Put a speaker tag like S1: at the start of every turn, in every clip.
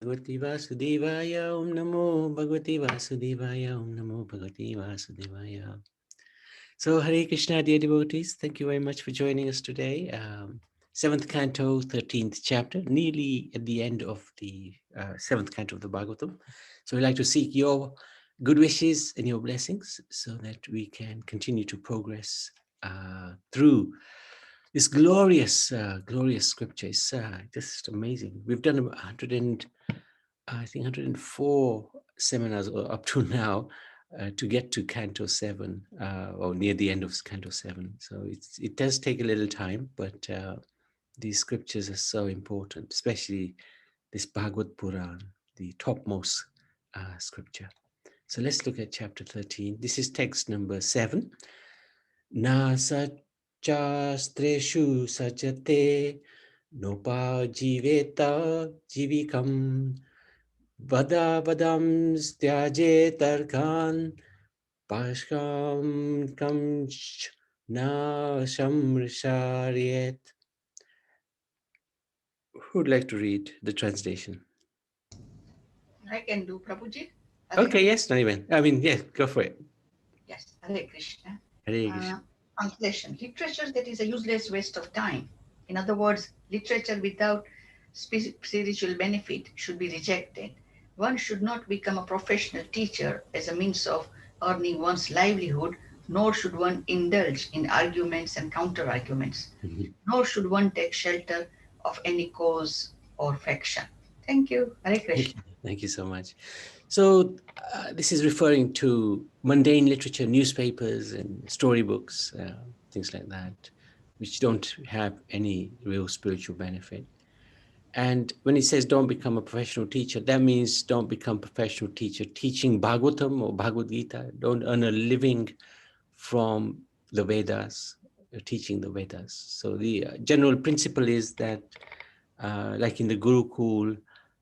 S1: Bhagavati Vasudevaya Om Namo Bhagavati Vasudevaya Om Namo Bhagavati Vasudevaya. So Hare Krishna, dear devotees, thank you very much for joining us today. 7th Canto, 13th chapter, nearly at the end of the 7th Canto of the Bhagavatam. So we'd like to seek your good wishes and your blessings so that we can continue to progress through this glorious, glorious scripture. It's just amazing. We've done 104 seminars up to now to get to Canto 7 or near the end of Canto 7. So it does take a little time, but these scriptures are so important, especially this Bhagavad Puran, the topmost scripture. So let's look at chapter 13. This is text number 7. Na Chastreshu Sajate Nopa Jiveta Jivikam Vada Vadam Styaje Tarkan Pashkam Kamch Na Shamrisharyet. Who would like to read the translation?
S2: I can do, Prabhuji.
S1: Okay, yes, not even. I mean, yeah, go for it.
S2: Yes, Hare Krishna.
S1: Hare Krishna.
S2: Translation. Literature that is a useless waste of time. In other words, literature without spiritual benefit should be rejected. One should not become a professional teacher as a means of earning one's livelihood, nor should one indulge in arguments and counter-arguments, nor should one take shelter of any cause or faction. Thank you. Hare Krishna.
S1: Thank you so much. So this is referring to mundane literature, newspapers and storybooks, things like that, which don't have any real spiritual benefit. And when it says don't become a professional teacher, that means don't become a professional teacher teaching Bhagavatam or Bhagavad Gita. Don't earn a living from the Vedas, teaching the Vedas. So the general principle is that, like in the Gurukul,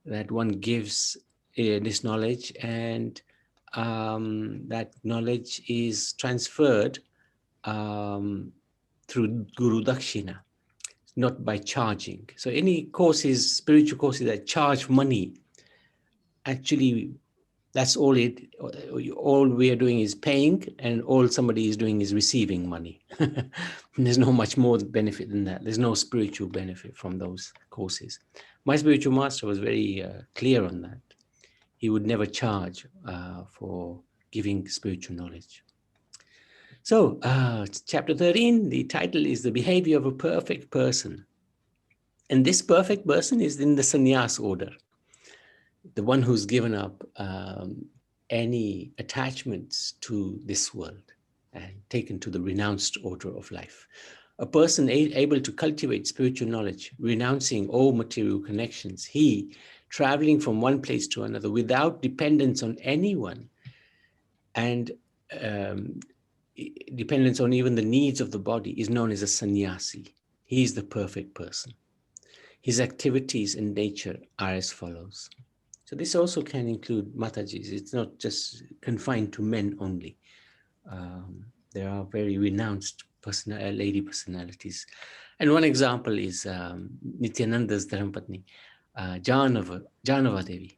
S1: that one gives this knowledge, and that knowledge is transferred through Guru Dakshina, not by charging. So any courses, spiritual courses that charge money, actually, that's all we are doing is paying, and all somebody is doing is receiving money. There's no much more benefit than that. There's no spiritual benefit from those courses. My spiritual master was very clear on that. He would never charge for giving spiritual knowledge. So, chapter 13, the title is The Behavior of a Perfect Person. And this perfect person is in the sannyas order, the one who's given up any attachments to this world and taken to the renounced order of life. A person able to cultivate spiritual knowledge, renouncing all material connections, he traveling from one place to another without dependence on anyone and dependence on even the needs of the body, is known as a sannyasi. He is the perfect person. His activities in nature are as follows. So this also can include Matajis. It's not just confined to men only. There are very renounced lady personalities. And one example is Nityananda's Dharmapatni, Janava Devi.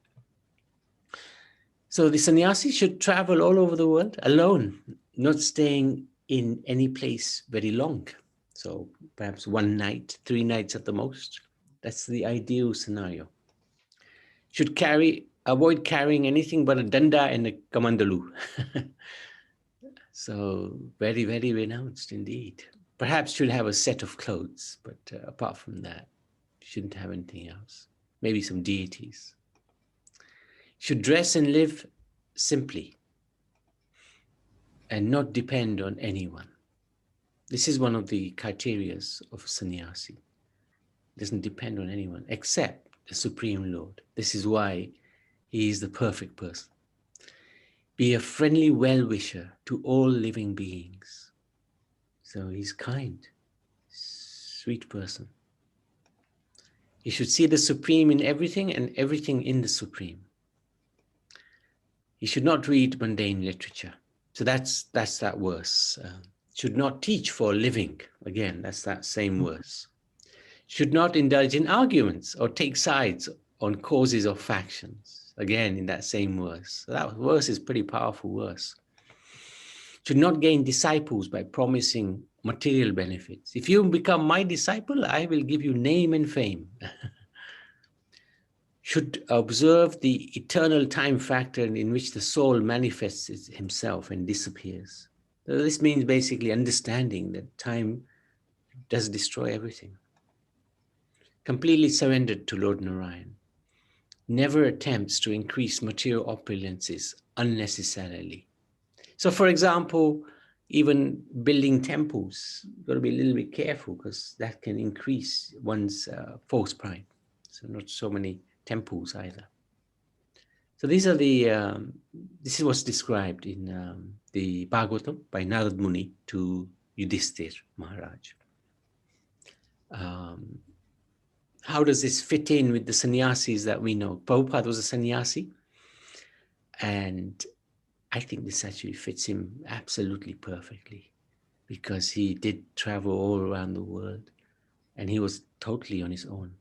S1: So the sannyasi should travel all over the world alone, not staying in any place very long. So perhaps 1 night, 3 nights at the most. That's the ideal scenario. Should avoid carrying anything but a danda and a kamandalu. So very, very renounced indeed. Perhaps should have a set of clothes, but apart from that, shouldn't have anything else. Maybe some deities. Should dress and live simply and not depend on anyone. This is one of the criteria of a sannyasi. Doesn't depend on anyone except the Supreme Lord. This is why he is the perfect person. Be a friendly well-wisher to all living beings. So he's kind, sweet person. He should see the Supreme in everything and everything in the Supreme. He should not read mundane literature. So that's that verse. Should not teach for a living. Again, that's that same verse. Should not indulge in arguments or take sides on causes of factions. Again, in that same verse. So that verse is pretty powerful verse. Should not gain disciples by promising material benefits. If you become my disciple, I will give you name and fame. Should observe the eternal time factor in which the soul manifests himself and disappears. So this means basically understanding that time does destroy everything. Completely surrendered to Lord Narayan. Never attempts to increase material opulences unnecessarily. So for example, even building temples, you've got to be a little bit careful because that can increase one's false pride. So not so many temples either. So these are the, this is what's described in the Bhagavatam by Narad Muni to Yudhishthir Maharaj. How does this fit in with the sannyasis that we know? Prabhupada was a sannyasi, and I think this actually fits him absolutely perfectly because he did travel all around the world and he was totally on his own.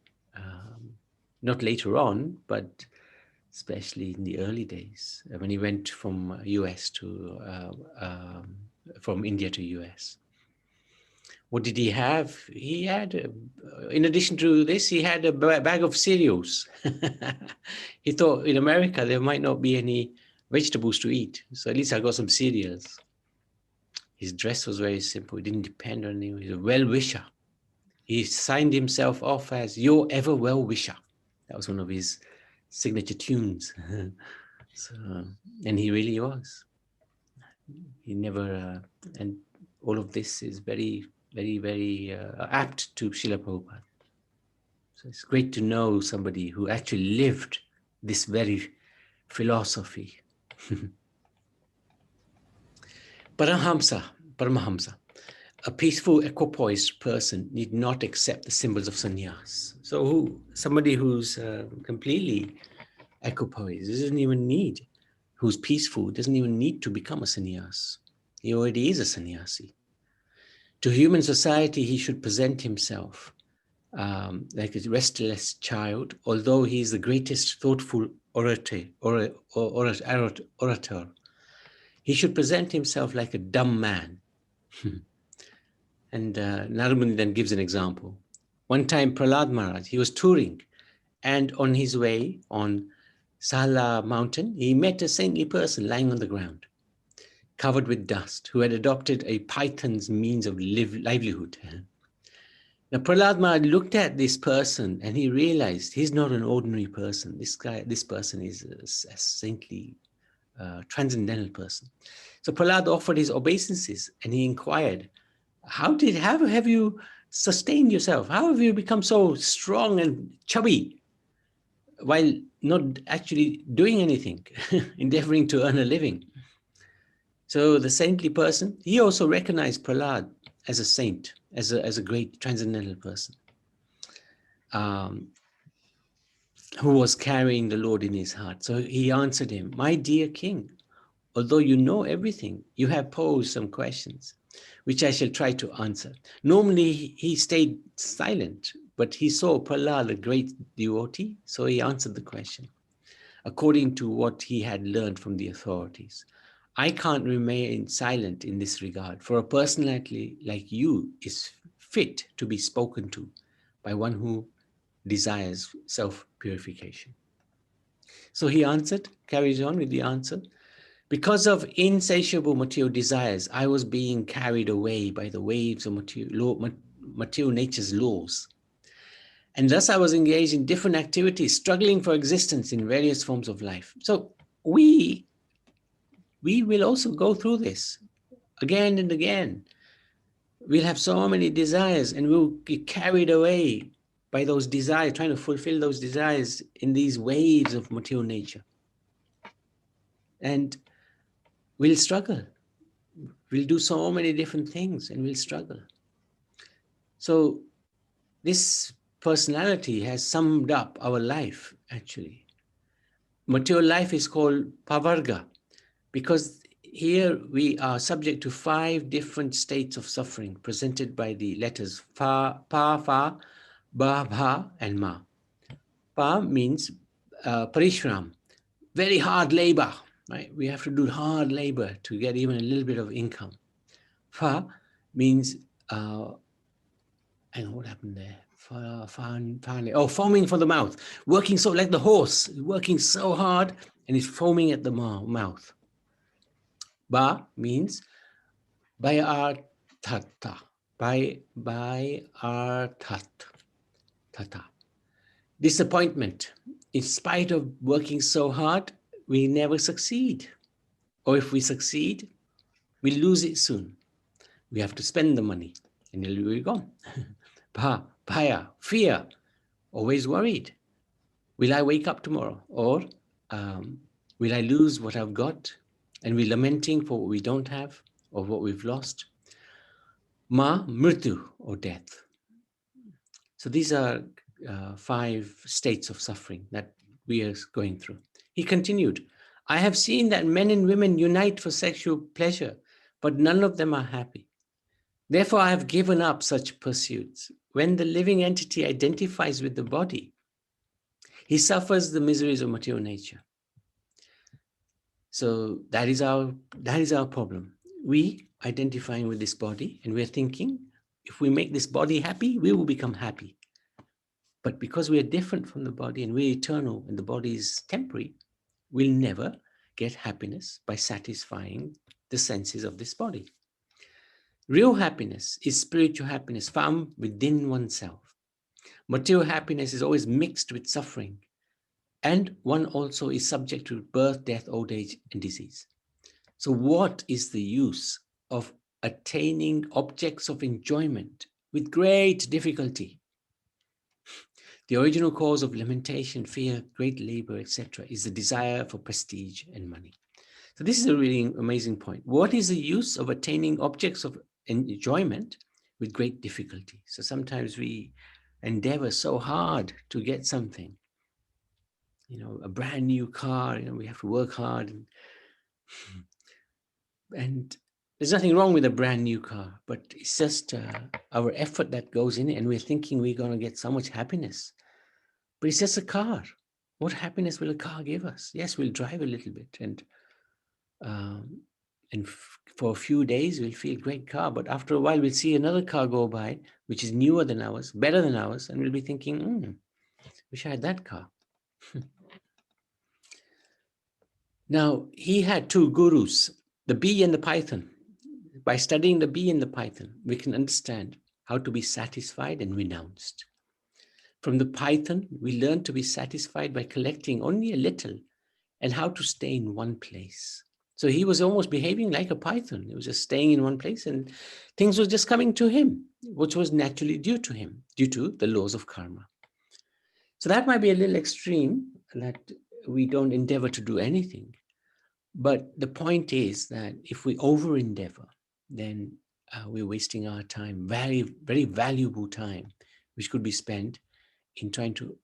S1: Not later on, but especially in the early days when he went from US to, from India to US. What did he have? He had, in addition to this, he had a bag of cereals. He thought in America there might not be any vegetables to eat, so at least I got some cereals. His dress was very simple. He didn't depend on anyone. He was a well-wisher. He signed himself off as your ever well-wisher. That was one of his signature tunes. So, and he really was. He never, and all of this is very, very, very apt to Srila Prabhupada. So it's great to know somebody who actually lived this very philosophy. Paramahamsa, a peaceful, equipoised person need not accept the symbols of sannyas. So somebody who's completely equipoised doesn't even need, who's peaceful, doesn't even need to become a sannyas. He already is a sannyasi. To human society, he should present himself like a restless child, although he is the greatest thoughtful orator. He should present himself like a dumb man. And Narad Muni then gives an example. One time Prahlad Maharaj, he was touring, and on his way on Sahala mountain, he met a saintly person lying on the ground, covered with dust, who had adopted a python's means of livelihood. Now Prahlad Maharaj looked at this person and he realized he's not an ordinary person. This person is a saintly, transcendental person. So Prahlad offered his obeisances and he inquired, how have you sustained yourself? How have you become so strong and chubby while not actually doing anything, endeavoring to earn a living? So the saintly person, he also recognized Prahlad as a saint, as a great transcendental person who was carrying the Lord in his heart. So he answered him, my dear king, although you know everything, you have posed some questions, which I shall try to answer. Normally, he stayed silent, but he saw Prahlad, a great devotee, so he answered the question according to what he had learned from the authorities. I can't remain silent in this regard, for a personality like you is fit to be spoken to by one who desires self-purification. So he answered, carries on with the answer. Because of insatiable material desires, I was being carried away by the waves of material nature's laws. And thus I was engaged in different activities, struggling for existence in various forms of life. So we will also go through this again and again. We'll have so many desires and we'll get carried away by those desires, trying to fulfill those desires in these waves of material nature. And we'll struggle. We'll do so many different things and we'll struggle. So this personality has summed up our life, actually. Material life is called pavarga because here we are subject to 5 different states of suffering presented by the letters fa, pa, fa, ba, bha, and ma. Pa means parishram, very hard labor, right? We have to do hard labor to get even a little bit of income. Fa means, and what happened there? Foaming for the mouth, working so like the horse, working so hard, and it's foaming at the mouth. Ba means by our tata, by our tata. Disappointment. In spite of working so hard, we never succeed. Or if we succeed, we lose it soon. We have to spend the money, and it'll be gone. Bhaya, fear, always worried. Will I wake up tomorrow? Or will I lose what I've got? And we're lamenting for what we don't have or what we've lost. Ma, mritu, or death. So these are 5 states of suffering that we are going through. He continued, I have seen that men and women unite for sexual pleasure, but none of them are happy. Therefore, I have given up such pursuits. When the living entity identifies with the body, he suffers the miseries of material nature. So that is our problem. We identifying with this body, and we're thinking, if we make this body happy, we will become happy. But because we are different from the body and we're eternal and the body is temporary, we'll never get happiness by satisfying the senses of this body. Real happiness is spiritual happiness found within oneself. Material happiness is always mixed with suffering, and one also is subject to birth, death, old age, and disease. So what is the use of attaining objects of enjoyment with great difficulty? The original cause of lamentation, fear, great labor, etc., is the desire for prestige and money. So this is a really amazing point. What is the use of attaining objects of enjoyment with great difficulty? So sometimes we endeavor so hard to get something, a brand new car, we have to work hard. And there's nothing wrong with a brand new car, but it's just our effort that goes in it, and we're thinking we're going to get so much happiness. But it's just a car. What happiness will a car give us? Yes, we'll drive a little bit, and for a few days we'll feel great car, but after a while we'll see another car go by, which is newer than ours, better than ours, and we'll be thinking, wish I had that car. Now, he had 2 gurus, the bee and the python. By studying the bee and the python, we can understand how to be satisfied and renounced. From the python, we learn to be satisfied by collecting only a little and how to stay in one place. So he was almost behaving like a python. He was just staying in one place and things were just coming to him, which was naturally due to him, due to the laws of karma. So that might be a little extreme, that we don't endeavor to do anything. But the point is that if we over endeavor, then we're wasting our time, very, very valuable time, which could be spent in trying to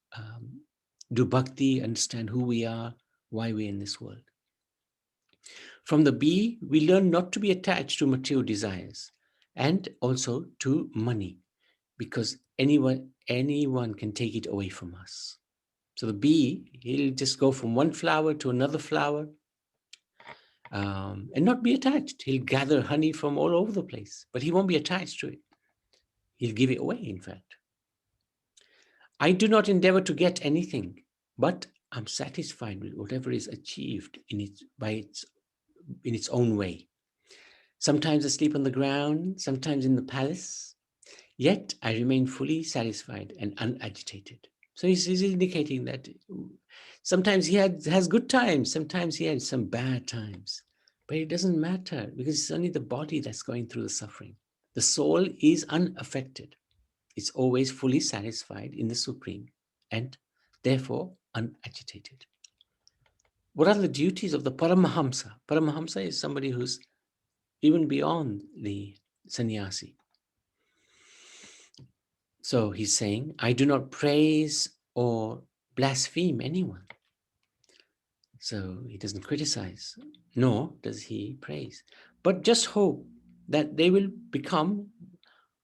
S1: do bhakti, understand who we are, why we're in this world. From the bee, we learn not to be attached to material desires and also to money, because anyone can take it away from us. So the bee, he'll just go from one flower to another flower and not be attached. He'll gather honey from all over the place, but he won't be attached to it. He'll give it away, in fact. I do not endeavor to get anything, but I'm satisfied with whatever is achieved in its own way. Sometimes I sleep on the ground, sometimes in the palace, yet I remain fully satisfied and unagitated. So he's indicating that sometimes he has good times, sometimes he has some bad times, but it doesn't matter because it's only the body that's going through the suffering. The soul is unaffected. It's always fully satisfied in the Supreme and therefore unagitated. What are the duties of the Paramahamsa? Paramahamsa is somebody who's even beyond the sannyasi. So he's saying, I do not praise or blaspheme anyone. So he doesn't criticize, nor does he praise, but just hope that they will become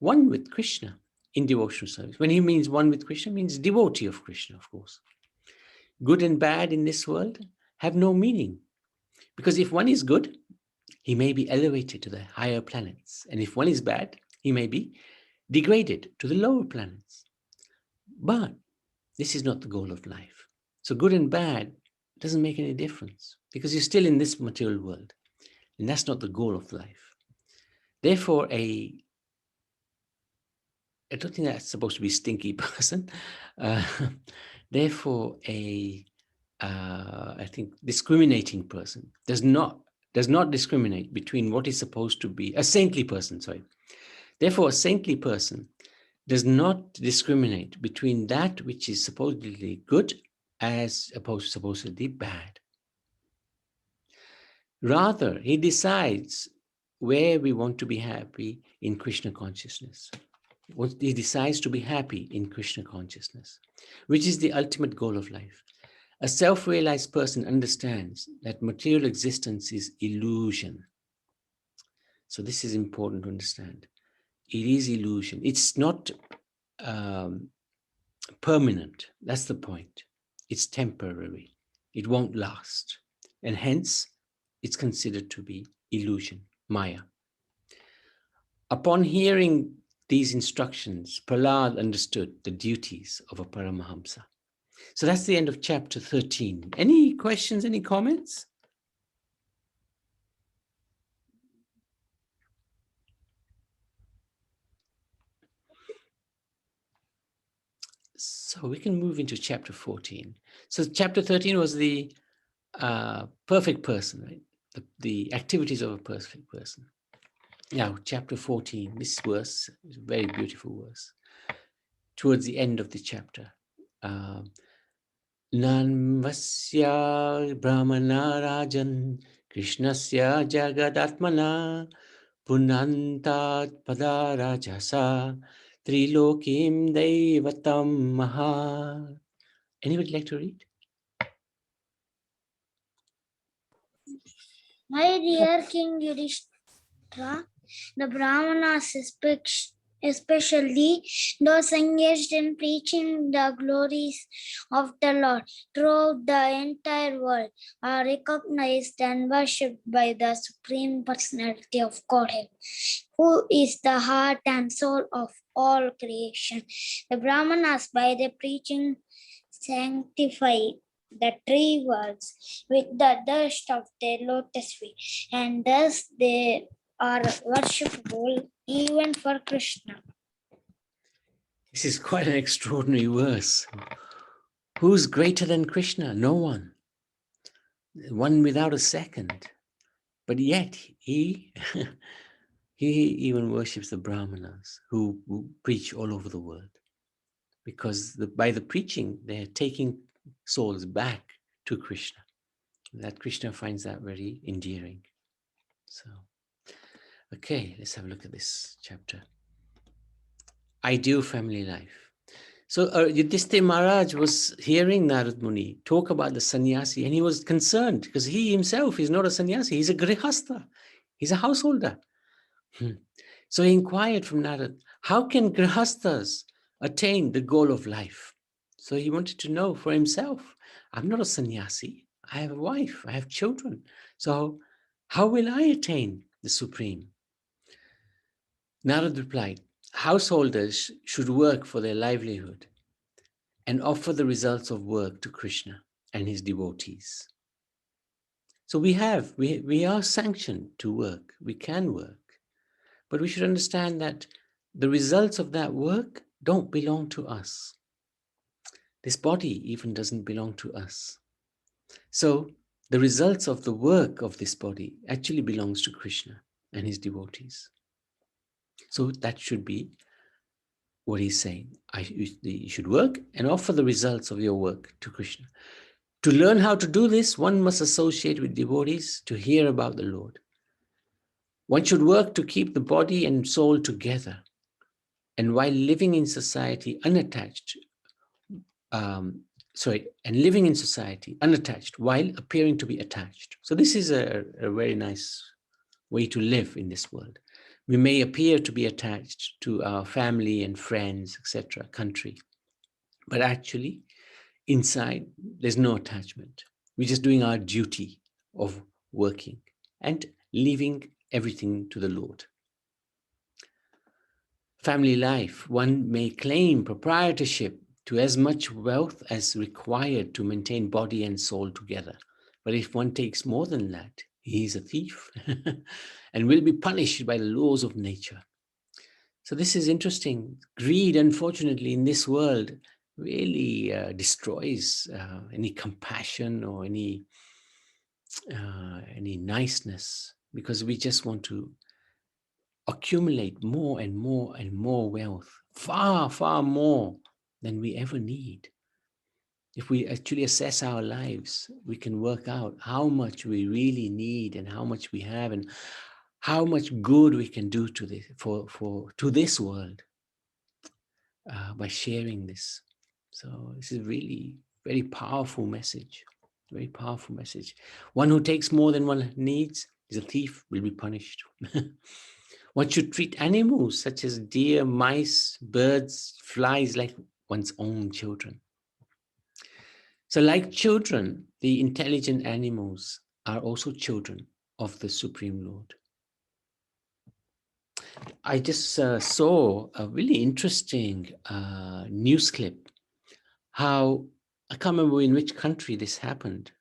S1: one with Krishna in devotional service. When he means one with Krishna, means devotee of Krishna, of course. good and bad in this world have no meaning. Because if one is good, he may be elevated to the higher planets. And if one is bad, he may be degraded to the lower planets. But this is not the goal of life. So good and bad doesn't make any difference because you're still in this material world. And that's not the goal of life. Therefore, I don't think that's supposed to be a stinky person. Therefore, I think discriminating person does not discriminate between what is supposed to be a saintly person. Sorry. Therefore, a saintly person does not discriminate between that which is supposedly good as opposed to supposedly bad. Rather, he decides where we want to be happy in Krishna consciousness. He decides to be happy in Krishna consciousness, which is the ultimate goal of life. A self-realized person understands that material existence is illusion. So this is important to understand. It is illusion. It's not permanent. That's the point. It's temporary. It won't last. And hence, it's considered to be illusion, Maya. Upon hearing these instructions, Prahlad understood the duties of a Paramahamsa. So that's the end of chapter 13. Any questions, any comments? So we can move into chapter 14. So chapter 13 was the perfect person, right? The activities of a perfect person. Now, chapter 14, this verse is a very beautiful verse. Towards the end of the chapter. Nanvasya brahmana rajan krishnasya jagadatmana punantat padarajasa trilokim devatam maha. Anybody like to read?
S3: My dear King Yudhishthira, the Brahmanas, especially those engaged in preaching the glories of the Lord throughout the entire world, are recognized and worshipped by the Supreme Personality of Godhead, who is the heart and soul of all creation. The Brahmanas, by their preaching, sanctify the three worlds with the dust of their lotus feet, and thus they are worshipable even for Krishna.
S1: This is quite an extraordinary verse. Who's greater than Krishna? No one. One without a second. But yet he he even worships the Brahmanas who preach all over the world. Because by the preaching, they're taking souls back to Krishna. That Krishna finds that very endearing. So, okay, let's have a look at this chapter. Ideal family life. So Yudhishthira Maharaj was hearing Narad Muni talk about the sannyasi, and he was concerned because he himself is not a sannyasi, he's a grihastha, he's a householder. So he inquired from Narad, how can grihasthas attain the goal of life? So he wanted to know for himself, I'm not a sannyasi, I have a wife, I have children. So how will I attain the supreme? Narad replied, householders should work for their livelihood and offer the results of work to Krishna and his devotees. So we are sanctioned to work, we can work, but we should understand that the results of that work don't belong to us. This body even doesn't belong to us. So the results of the work of this body actually belongs to Krishna and his devotees. So that should be what he's saying. You should work and offer the results of your work to Krishna. To learn how to do this, one must associate with devotees to hear about the Lord. One should work to keep the body and soul together. And while living in society unattached, living in society unattached while appearing to be attached. So this is a very nice way to live in this world. We may appear to be attached to our family and friends, etc., country, but actually inside, there's no attachment. We're just doing our duty of working and leaving everything to the Lord. Family life, one may claim proprietorship to as much wealth as required to maintain body and soul together. But if one takes more than that, he is a thief and will be punished by the laws of nature. So this is interesting. Greed, unfortunately, in this world really destroys any compassion or any niceness, because we just want to accumulate more and more and more wealth, far, far more than we ever need. If we actually assess our lives, we can work out how much we really need and how much we have and how much good we can do to this to this world by sharing this. So this is really very powerful message. Very powerful message. One who takes more than one needs is a thief, will be punished. One should treat animals such as deer, mice, birds, flies like one's own children. So like children, the intelligent animals are also children of the Supreme Lord. I just saw a really interesting news clip, how, I can't remember in which country this happened,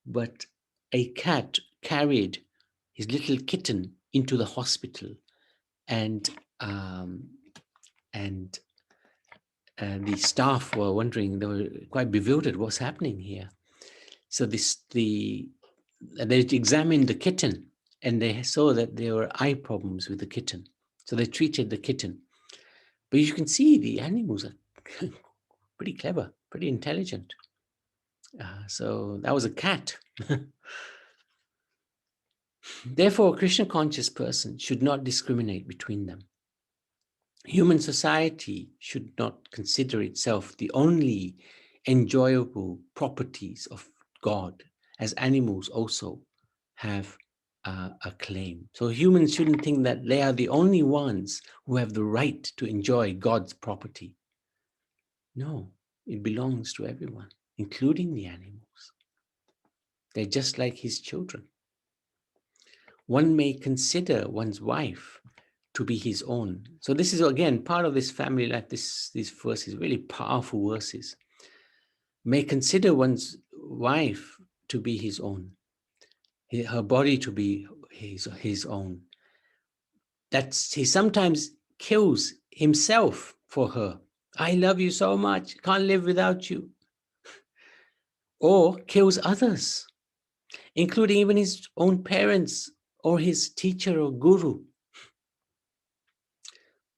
S1: but a cat carried his little kitten into the hospital, and the staff were wondering, they were quite bewildered, what's happening here? So they examined the kitten and they saw that there were eye problems with the kitten. So they treated the kitten. But you can see the animals are pretty clever, pretty intelligent. So that was a cat. Therefore, a Krishna conscious person should not discriminate between them. Human society should not consider itself the only enjoyable properties of God, as animals also have a claim. So humans shouldn't think that they are the only ones who have the right to enjoy God's property. No, it belongs to everyone, including the animals. They're just like his children. One may consider one's wife to be his own. So this is again part of this family life. These verses, really powerful verses. May consider one's wife to be his own, her body to be his own. That's, he sometimes kills himself for her. I love you so much, can't live without you. Or kills others, including even his own parents or his teacher or guru.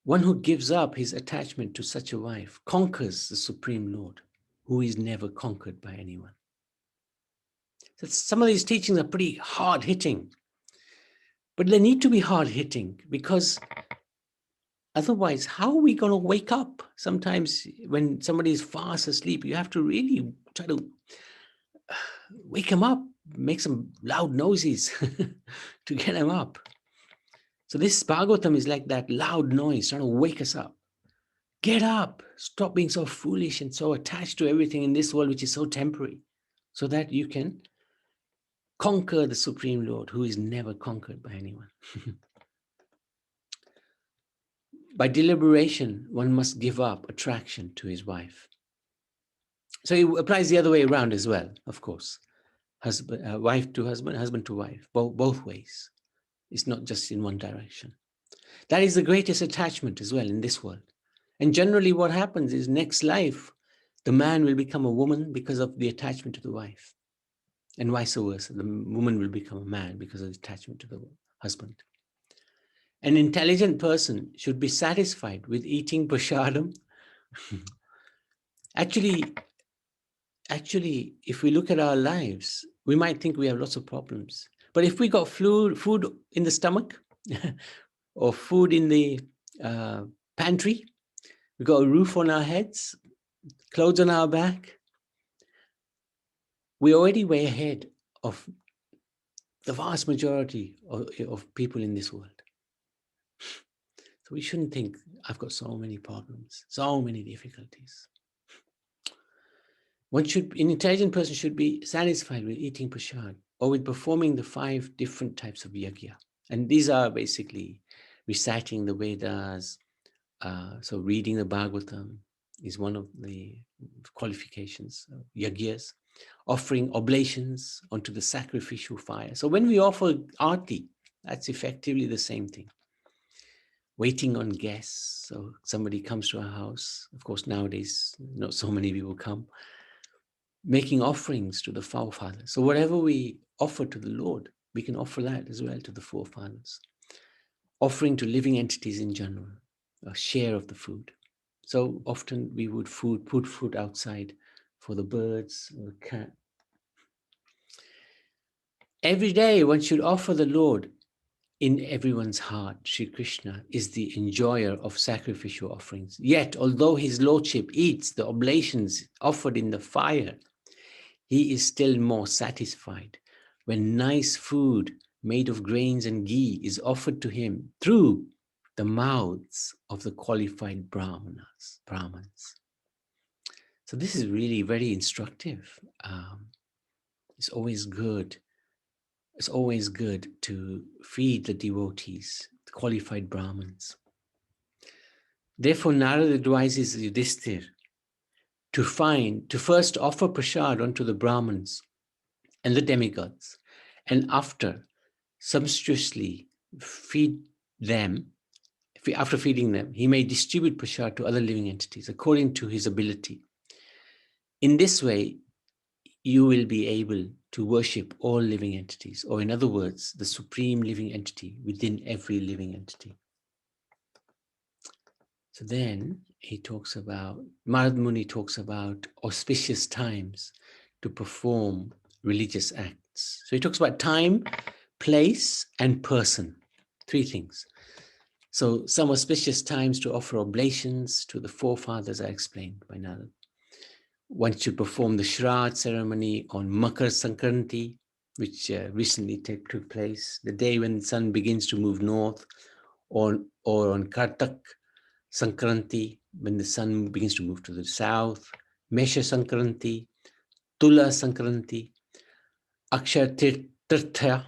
S1: One who gives up his attachment to such a wife conquers the Supreme Lord, who is never conquered by anyone. So some of these teachings are pretty hard-hitting, but they need to be hard-hitting, because otherwise, how are we going to wake up? Sometimes when somebody is fast asleep, you have to really try to wake them up, make some loud noises to get them up. So this Bhagavatam is like that loud noise trying to wake us up. Get up, stop being so foolish and so attached to everything in this world, which is so temporary, so that you can conquer the Supreme Lord, who is never conquered by anyone. By deliberation, one must give up attraction to his wife. So it applies the other way around as well, of course. Husband, wife to husband, husband to wife, both ways. It's not just in one direction. That is the greatest attachment as well in this world. And generally what happens is next life, the man will become a woman because of the attachment to the wife. And vice versa, the woman will become a man because of the attachment to the husband. An intelligent person should be satisfied with eating prasadam. Actually, if we look at our lives, we might think we have lots of problems. But if we got food in the stomach or food in the pantry, we got a roof on our heads, clothes on our back, we're already way ahead of the vast majority of people in this world. So we shouldn't think, I've got so many problems, so many difficulties. an intelligent person should be satisfied with eating prasad or with performing the 5 different types of yajna. And these are basically reciting the Vedas. So reading the Bhagavatam is one of the qualifications of yajnas. Offering oblations onto the sacrificial fire. So when we offer arti, that's effectively the same thing. Waiting on guests. So somebody comes to our house. Of course, nowadays, not so many people come. Making offerings to the forefathers. So whatever we offer to the Lord, we can offer that as well to the forefathers. Offering to living entities in general, a share of the food. So often we would put food outside for the birds or the cat. Every day one should offer the Lord in everyone's heart. Sri Krishna is the enjoyer of sacrificial offerings. Yet, although his lordship eats the oblations offered in the fire, he is still more satisfied when nice food made of grains and ghee is offered to him through the mouths of the qualified Brahmins. So this is really very instructive. It's always good. It's always good to feed the devotees, the qualified Brahmins. Therefore, Narada advises Yudhishthira to first offer prasad unto the Brahmins and the demigods, and after sumptuously feed them. After feeding them, he may distribute prasad to other living entities according to his ability. In this way, you will be able to worship all living entities, or in other words, the supreme living entity within every living entity. So then he talks about, Narad Muni talks about auspicious times to perform religious acts. So he talks about time, place, and person, 3 things. So some auspicious times to offer oblations to the forefathers are explained by Narad. One should perform the Shraddh ceremony on Makar Sankranti, which recently took place, the day when the sun begins to move north, or on Kartak Sankranti, when the sun begins to move to the south, Mesha Sankranti, Tula Sankranti, Akshar Tirtha.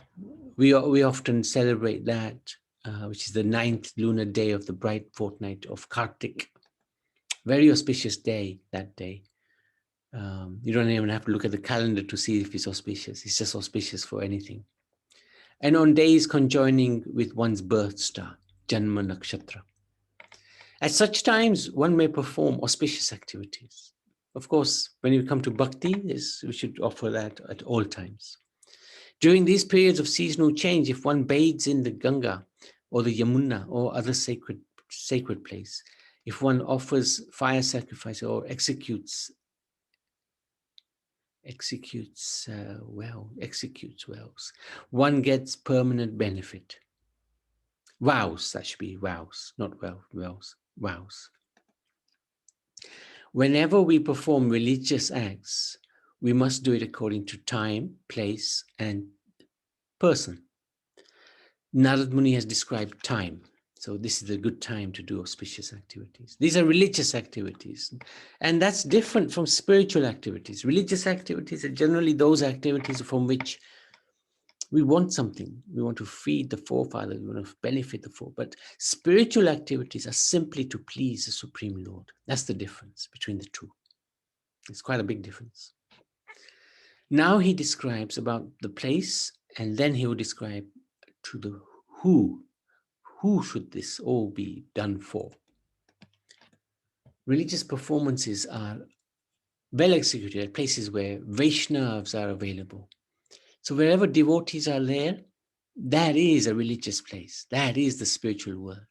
S1: We often celebrate that, which is the 9th lunar day of the bright fortnight of Kartik. Very auspicious day, that day. You don't even have to look at the calendar to see if it's auspicious. It's just auspicious for anything. And on days conjoining with one's birth star, Janma Nakshatra. At such times, one may perform auspicious activities. Of course, when you come to bhakti, we should offer that at all times. During these periods of seasonal change, if one bathes in the Ganga or the Yamuna or other sacred place, if one offers fire sacrifice or executes wells, one gets permanent benefit. Vows, that should be vows, not wells, vows. Whenever we perform religious acts, we must do it according to time, place, and person. Narad Muni has described time. So this is a good time to do auspicious activities. These are religious activities. And that's different from spiritual activities. Religious activities are generally those activities from which we want something. We want to feed the forefathers. We want to benefit the forefathers. But spiritual activities are simply to please the Supreme Lord. That's the difference between the two. It's quite a big difference. Now he describes about the place, and then he will describe to the who. Who should this all be done for? Religious performances are well executed at places where Vaishnavas are available. So wherever devotees are there, that is a religious place. That is the spiritual world.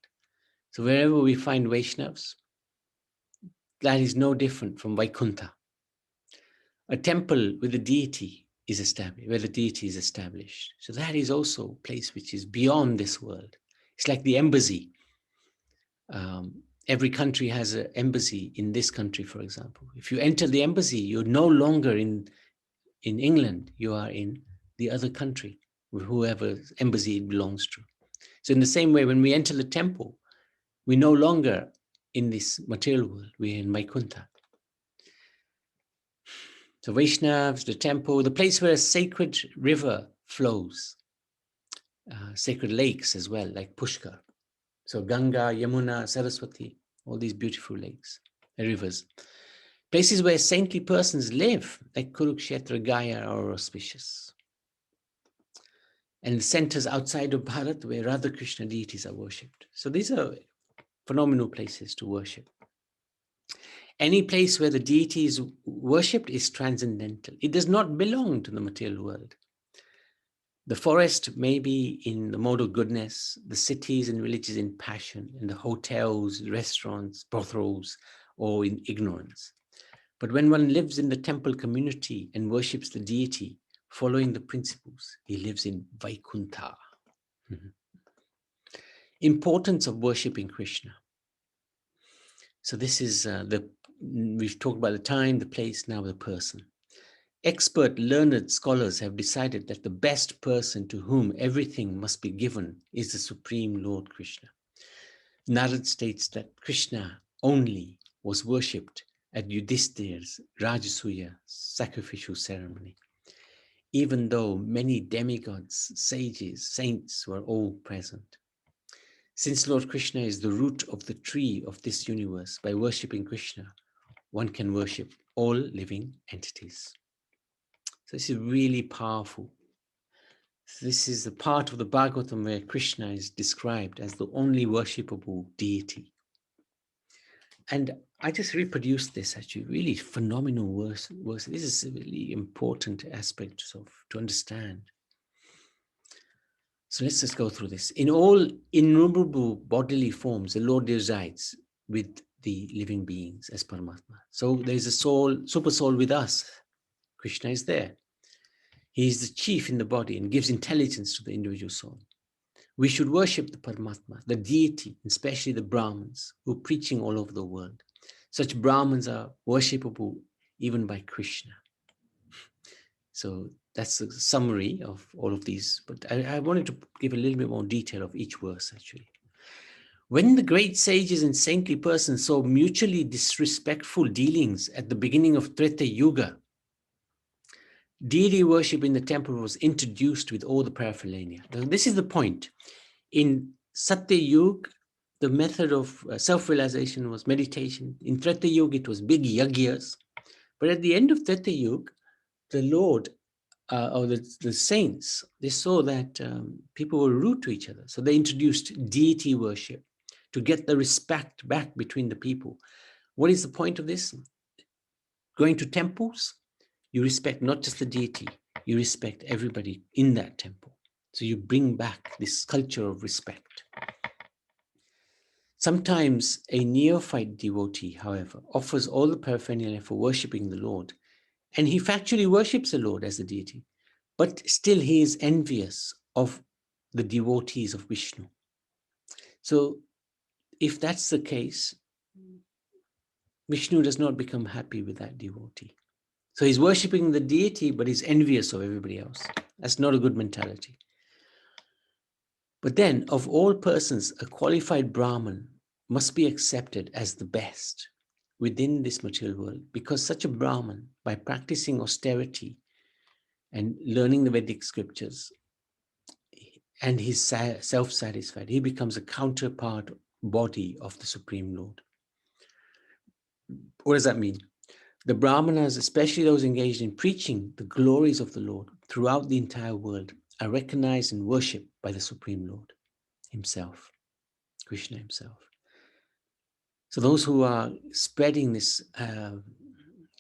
S1: So wherever we find Vaishnavas, that is no different from Vaikuntha. A temple with a deity is established, where the deity is established. So that is also a place which is beyond this world. It's like the embassy. Every country has an embassy in this country, for example. If you enter the embassy, you're no longer in England, you are in the other country, whoever embassy it belongs to. So in the same way, when we enter the temple, we're no longer in this material world, we're in Vaikuntha. So Vaishnavas, the temple, the place where a sacred river flows, sacred lakes as well, like Pushkar. So Ganga, Yamuna, Saraswati, all these beautiful lakes, rivers. Places where saintly persons live, like Kurukshetra, Gaya, are auspicious. And centers outside of Bharat where Radha Krishna deities are worshipped. So these are phenomenal places to worship. Any place where the deity is worshipped is transcendental. It does not belong to the material world. The forest may be in the mode of goodness, the cities and villages in passion, and the hotels, restaurants, brothels, or in ignorance. But when one lives in the temple community and worships the deity, following the principles, he lives in Vaikuntha. Importance of worshipping Krishna. So this is we've talked about the time, the place, now the person. Expert, learned scholars have decided that the best person to whom everything must be given is the Supreme Lord Krishna. Narad states that Krishna only was worshipped at Yudhishthir's Rajasuya sacrificial ceremony, even though many demigods, sages, saints were all present. Since Lord Krishna is the root of the tree of this universe, by worshipping Krishna, one can worship all living entities. So this is really powerful. This is the part of the Bhagavatam where Krishna is described as the only worshipable deity. And I just reproduced this, actually, really phenomenal verse. This is a really important aspect to understand. So let's just go through this. In all innumerable bodily forms, the Lord resides with the living beings as Paramatma. So there's a soul, super soul with us. Krishna is there. He is the chief in the body and gives intelligence to the individual soul. We should worship the Paramatma, the deity, especially the Brahmins who are preaching all over the world. Such Brahmins are worshipable even by Krishna. So that's a summary of all of these, but I wanted to give a little bit more detail of each verse, actually. When the great sages and saintly persons saw mutually disrespectful dealings at the beginning of Treta Yuga, deity worship in the temple was introduced with all the paraphernalia. Now, this is the point. In Satya Yuga, the method of self-realization was meditation. In Treta Yuga, it was big yagyas. But at the end of Treta Yuga, the Lord or the saints, they saw that people were rude to each other. So they introduced deity worship to get the respect back between the people. What is the point of this? Going to temples, you respect not just the deity, you respect everybody in that temple. So you bring back this culture of respect. Sometimes a neophyte devotee, however, offers all the paraphernalia for worshipping the Lord, and he factually worships the Lord as the deity, but still he is envious of the devotees of Vishnu. So if that's the case, Vishnu does not become happy with that devotee. So he's worshipping the deity, but he's envious of everybody else. That's not a good mentality. But then, of all persons, a qualified Brahman must be accepted as the best within this material world, because such a Brahman, by practicing austerity and learning the Vedic scriptures, and he's self-satisfied, he becomes a counterpart body of the Supreme Lord. What does that mean? The Brahmanas, especially those engaged in preaching the glories of the Lord throughout the entire world, are recognized and worshipped by the Supreme Lord himself, Krishna himself. So those who are spreading this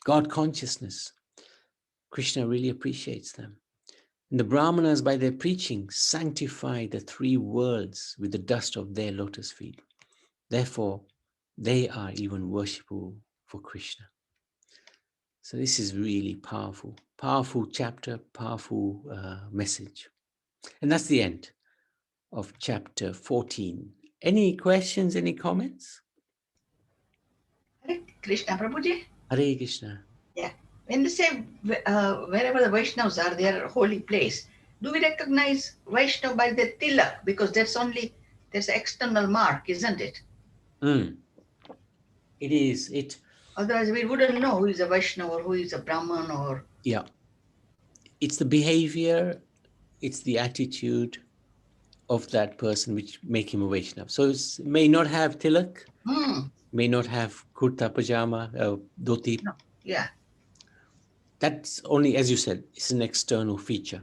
S1: God consciousness, Krishna really appreciates them. And the Brahmanas, by their preaching, sanctify the three worlds with the dust of their lotus feet. Therefore, they are even worshipable for Krishna. So this is really powerful, powerful chapter, powerful message. And that's the end of chapter 14. Any questions, any comments?
S2: Hare Krishna, Prabhuji.
S1: Hare Krishna.
S2: Yeah. When they say wherever the Vaishnavas are, they are a holy place, do we recognize Vaishnava by the tilak? Because there's an external mark, isn't it?
S1: It is.
S2: Otherwise, we wouldn't know who is a Vaishnava or who is a Brahman or.
S1: Yeah. It's the behavior, it's the attitude of that person which make him a Vaishnava. So it may not have tilak, may not have kurta pajama, dhoti.
S2: No. Yeah.
S1: That's only, as you said, it's an external feature.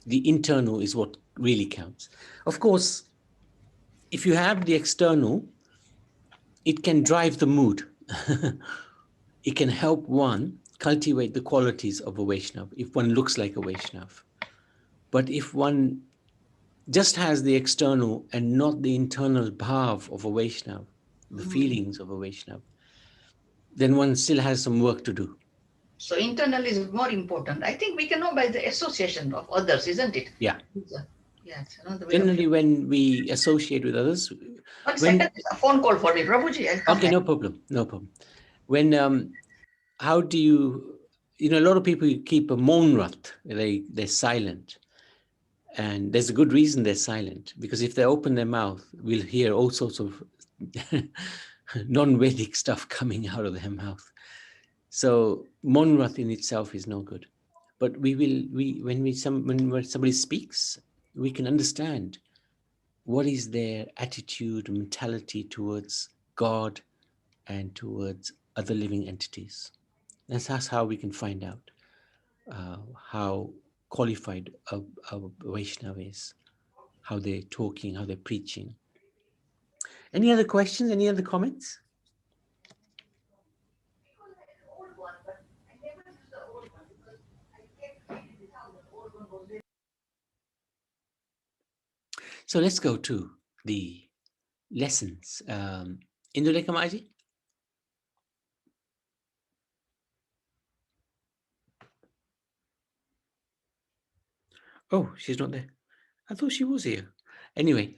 S1: The internal is what really counts. Of course, if you have the external, it can drive the mood. It can help one cultivate the qualities of a Vaishnava if one looks like a Vaishnava. But if one just has the external and not the internal bhav of a Vaishnava, the feelings of a Vaishnava, then one still has some work to do.
S2: So internal is more important. I think we can know by the association of others, isn't it?
S1: Yeah.
S2: Yeah, it's another way.
S1: Generally, when we associate with others,
S2: One second, there's a phone call for me. Prabhuji, I'll come
S1: okay,
S2: back.
S1: no problem, no problem. When how do you know, a lot of people keep a maun vrat, they're silent, and there's a good reason they're silent, because if they open their mouth, we'll hear all sorts of non-Vedic stuff coming out of their mouth. So maun vrat in itself is no good, but when somebody speaks, we can understand what is their attitude, mentality towards God and towards other living entities. That's how we can find out how qualified a Vaishnava is, how they're talking, how they're preaching. Any other questions? Any other comments? So let's go to the lessons. Indulekha Maji? Oh, she's not there. I thought she was here. Anyway,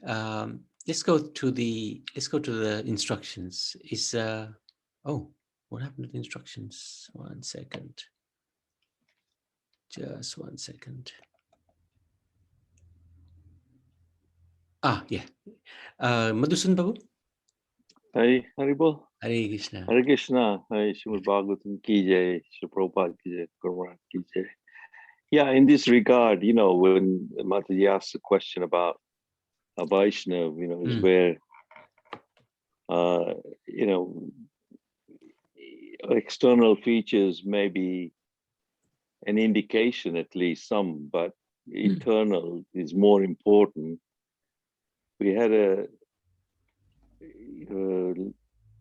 S1: let's go to the instructions. Oh, what happened to the instructions? 1 second. Just 1 second. Yeah. Madhusun Babu?
S4: Hi, Haribol.
S1: Hare Krishna.
S4: Hare Krishna. Hi, Srimad Bhagavatam ki jai, Sri Prabhupada ki jai, Guru Maharaj ki jai. Yeah, in this regard, you know, when Mataji asked a question about a Vaishnav, you know, is where, you know, external features may be an indication, at least some, but internal is more important. We had a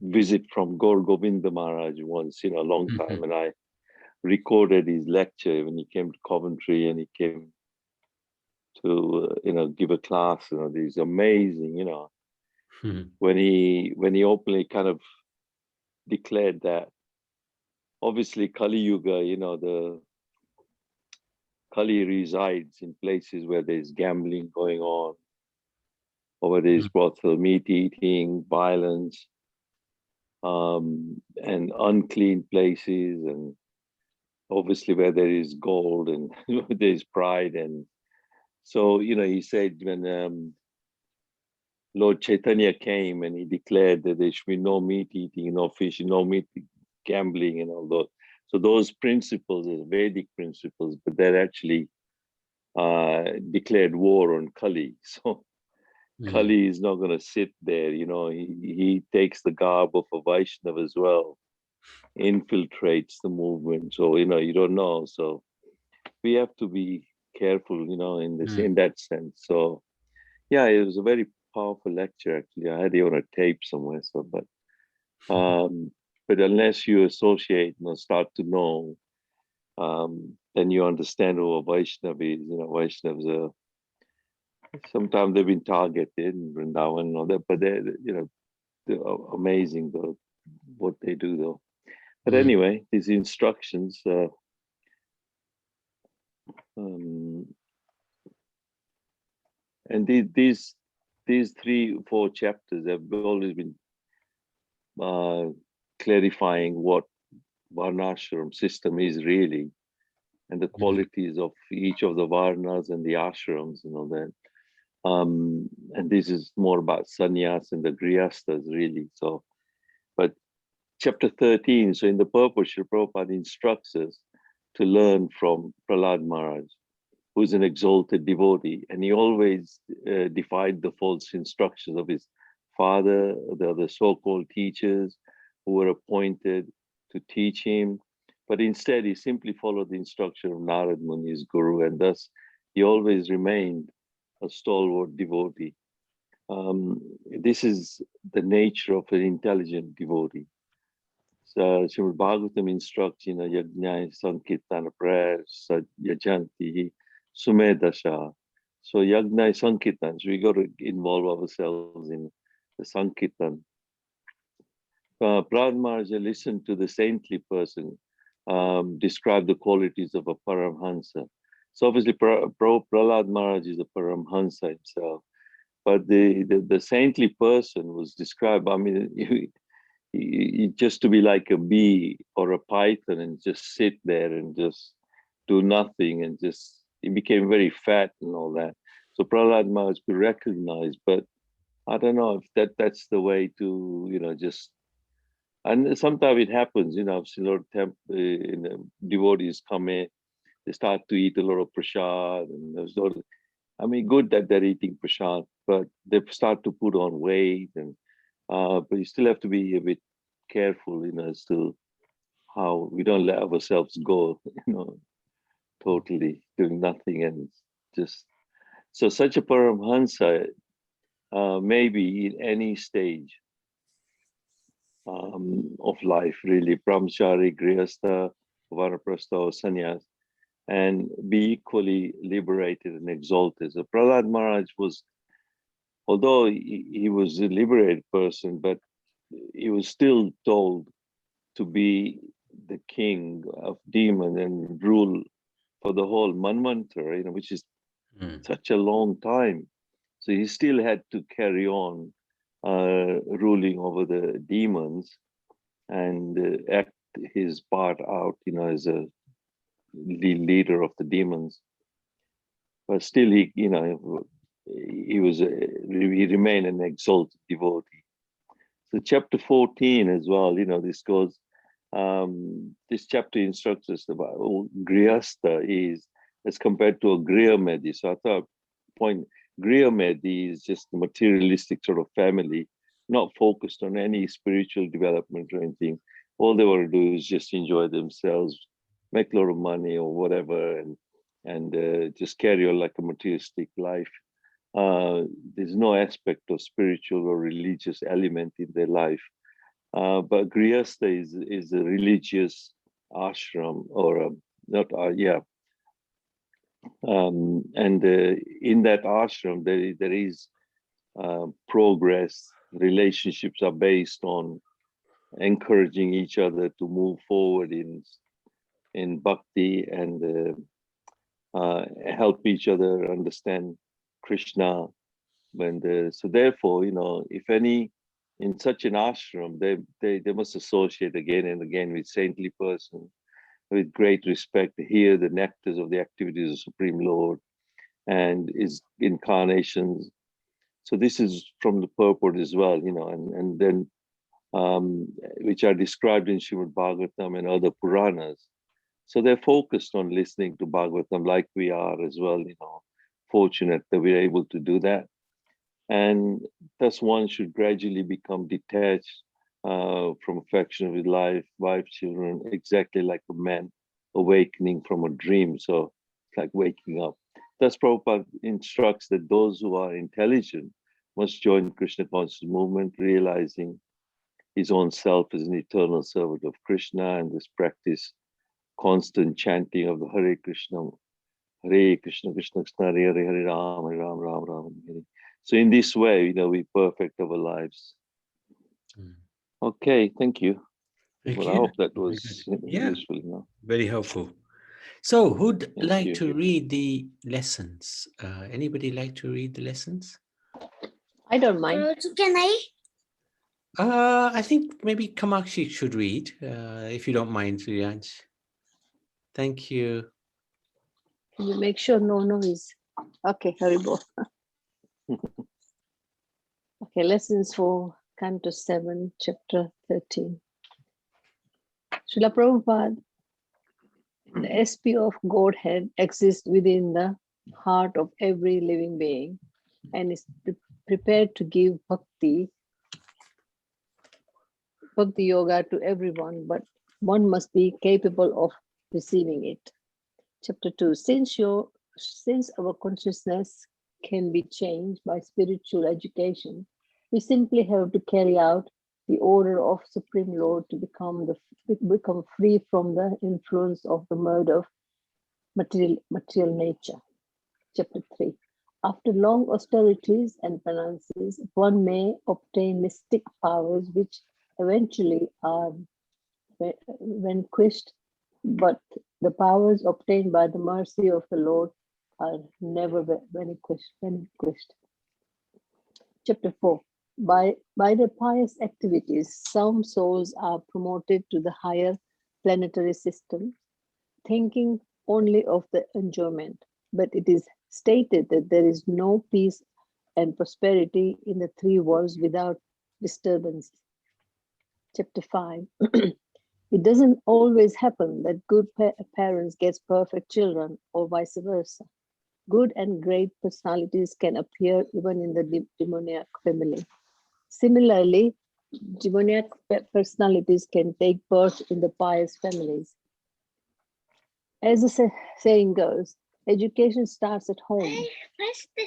S4: visit from Gaur Govinda Maharaj once, you know, a long time, and I recorded his lecture when he came to Coventry, and he came to you know, give a class. You know, these amazing, you know, when he openly kind of declared that obviously Kali Yuga, you know, the Kali resides in places where there's gambling going on, or where there's brothel, meat eating, violence, and unclean places, and obviously where there is gold and there's pride. And so, you know, he said when Lord Chaitanya came and he declared that there should be no meat eating, no fish, no meat gambling and all those. So those principles are Vedic principles, but that actually declared war on Kali. So Kali is not going to sit there, you know, he takes the garb of a Vaishnava as well, infiltrates the movement. So, you know, you don't know. So we have to be careful, you know, in this, in that sense. So yeah, it was a very powerful lecture, actually. I had it on a tape somewhere. So, but unless you associate and start to know, then you understand who a Vaishnava is. You know, Vaishnavas are, sometimes they've been targeted in Vrindavan and all that, but they're, you know, they're amazing though, what they do though. But anyway, these instructions, and these 3-4 chapters have always been clarifying what varnashram system is really, and the qualities of each of the varnas and the ashrams, you know, that. And this is more about sannyas and the grihasthas really. So, but chapter 13. So in the purport, Srila Prabhupada instructs us to learn from Prahlad Maharaj, who's an exalted devotee, and he always defied the false instructions of his father, the other so-called teachers who were appointed to teach him. But instead, he simply followed the instruction of Narad Muni, his guru, and thus he always remained a stalwart devotee. This is the nature of an intelligent devotee. So Srimad Bhagavatam instructs, Yajna, Sankirtana, prayers, Yajanti, Sumedasha. So Yajna, Sankirtan, so we got to involve ourselves in the Sankirtan. Prahlad Maharaj listened to the saintly person describe the qualities of a Paramhansa. So obviously Prahlad Maharaj is a Paramhansa himself, but the saintly person was described, I mean, just to be like a bee or a python and just sit there and just do nothing, and just, he became very fat and all that. So Prahlad Maharaj could recognize, but I don't know if that's the way to, just, and sometimes it happens, I've seen a lot of devotees come in, they start to eat a lot of prasad, and there's a lot of, I mean, good that they're eating prasad, but they start to put on weight, and but you still have to be a bit careful, as to how we don't let ourselves go, totally doing nothing and just. So such a Paramhansa, maybe in any stage of life, really, Brahmachari, Grihastha, Vanaprastha, or Sannyas, and be equally liberated and exalted. So Prahlad Maharaj was, although he was a liberated person, but he was still told to be the king of demon and rule for the whole Manvantara, which is such a long time. So he still had to carry on ruling over the demons and act his part out, as a leader of the demons. But still, he remained an exalted devotee. So chapter 14 as well, this goes, this chapter instructs us about Grihastha is as compared to a Grihamedi. So I thought, Grihamedi is just a materialistic sort of family, not focused on any spiritual development or anything. All they want to do is just enjoy themselves, make a lot of money or whatever, and just carry on like a materialistic life. There's no aspect of spiritual or religious element in their life. But Grihastha is a religious ashram, or and in that ashram there is progress. Relationships are based on encouraging each other to move forward in bhakti, and help each other understand Krishna. And so therefore, if any, in such an ashram, they must associate again and again with saintly person, with great respect, hear the nectars of the activities of Supreme Lord and his incarnations. So this is from the purport as well, and then which are described in Srimad Bhagavatam and other Puranas. So they're focused on listening to Bhagavatam like we are as well, fortunate that we're able to do that. And thus one should gradually become detached from affection with life, wife, children, exactly like a man awakening from a dream. So it's like waking up. Thus Prabhupada instructs that those who are intelligent must join Krishna conscious movement, realizing his own self as an eternal servant of Krishna, and this practice constant chanting of the Hare Krishna, Krishna Krishna, Hare Hare, Hare Ram, Hare Ram, Ram Ram, Hare. So in this way, we perfect our lives. Okay, thank you. Well, I hope that was useful.
S1: Very helpful. So who'd
S4: Thank
S1: like
S4: you.
S1: to read the lessons? Anybody like to read the lessons?
S5: I don't mind.
S3: Can I?
S1: I think maybe Kamakshi should read, if you don't mind, Riyansh. Thank you.
S5: You make sure no noise. Okay, Haribo. Okay, lessons for Canto 7, Chapter 13. Srila Prabhupada, the SP of Godhead exists within the heart of every living being and is prepared to give bhakti yoga to everyone, but one must be capable of receiving it. Chapter 2. Since our consciousness can be changed by spiritual education, we simply have to carry out the order of Supreme Lord to become free from the influence of the mode of material nature. Chapter 3. After long austerities and penances, one may obtain mystic powers which eventually are vanquished, but the powers obtained by the mercy of the Lord are never vanquished. Chapter 4. By their pious activities, some souls are promoted to the higher planetary system, thinking only of the enjoyment. But it is stated that there is no peace and prosperity in the three worlds without disturbance. Chapter 5. It doesn't always happen that good parents get perfect children or vice versa. Good and great personalities can appear even in the demoniac family. Similarly, demoniac personalities can take birth in the pious families. As the saying goes, education starts at home.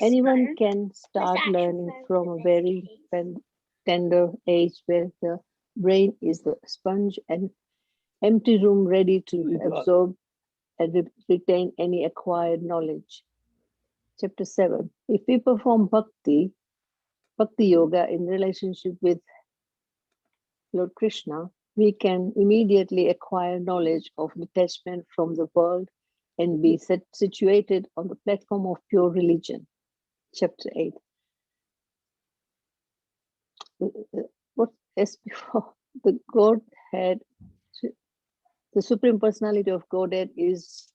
S5: Anyone can start learning from a very tender age where the brain is the sponge and empty room ready to absorb and retain any acquired knowledge. Chapter 7. If we perform bhakti yoga in relationship with Lord Krishna, we can immediately acquire knowledge of detachment from the world and be situated on the platform of pure religion. Chapter 8. What as before, the Godhead, the Supreme Personality of Godhead is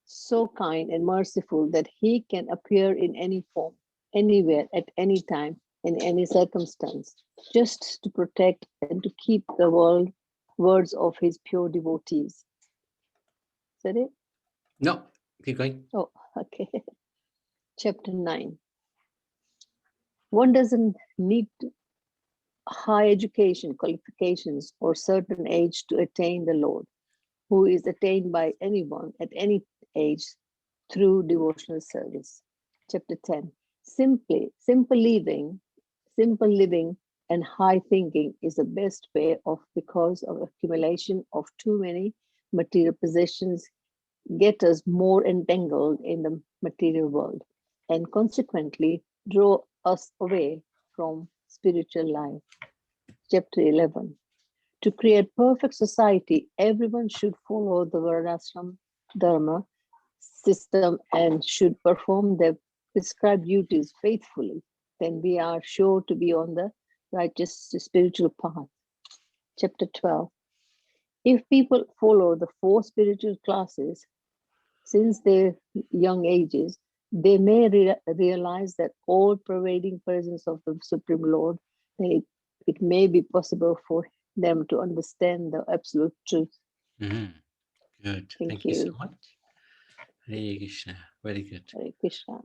S5: so kind and merciful that he can appear in any form, anywhere, at any time, in any circumstance, just to protect and to keep the words of his pure devotees. Is that it?
S1: No, keep going.
S5: Oh, okay. Chapter 9. One doesn't need high education, qualifications, or certain age to attain the Lord, who is attained by anyone at any age through devotional service. Chapter 10. Simple living and high thinking is the best way of, because of accumulation of too many material possessions get us more entangled in the material world and consequently draw us away from spiritual life. Chapter 11. To create perfect society, everyone should follow the Varnashram Dharma system and should perform their prescribed duties faithfully. Then we are sure to be on the righteous spiritual path. Chapter 12. If people follow the 4 spiritual classes since their young ages, they may realize that all-pervading presence of the Supreme Lord, it may be possible for them to understand the absolute truth.
S1: Good. Thank you so much. Hare Krishna. Very good.
S5: Hare Krishna.